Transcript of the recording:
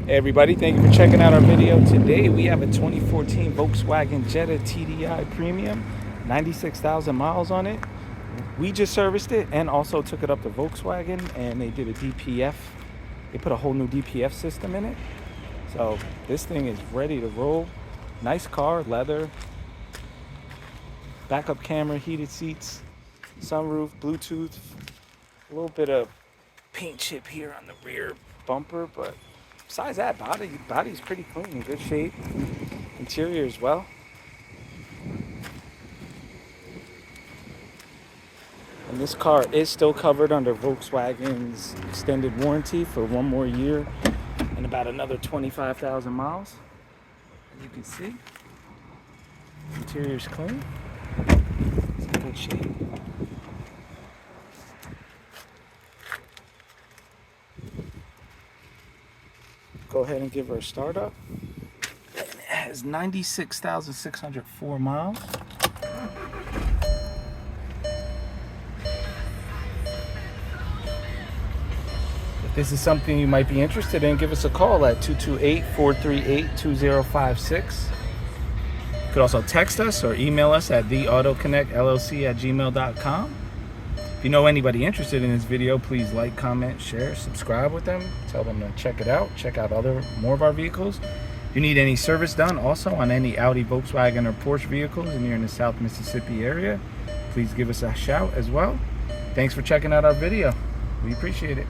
Hey everybody, thank you for checking out our video. Today we have a 2014 Volkswagen Jetta TDI Premium, 96,000 miles on it. We just serviced it and also took it up to Volkswagen and they did a DPF. They put a whole new DPF system in it. So this thing is ready to roll. Nice car, leather, backup camera, heated seats, sunroof, Bluetooth, a little bit of paint chip here on the rear bumper, but besides that, body's pretty clean, in good shape. Interior as well. And this car is still covered under Volkswagen's extended warranty for one more year and about another 25,000 miles. As you can see, interior's clean. It's in good shape. Go ahead and give her a start up. It has 96,604 miles. If this is something you might be interested in, give us a call at 228-438-2056. You could also text us or email us at theautoconnectllc@gmail.com. If you know anybody interested in this video, please like, comment, share, subscribe with them. Tell them to check it out. Check out more of our vehicles. If you need any service done also on any Audi, Volkswagen, or Porsche vehicles and you're in the South Mississippi area, please give us a shout as well. Thanks for checking out our video. We appreciate it.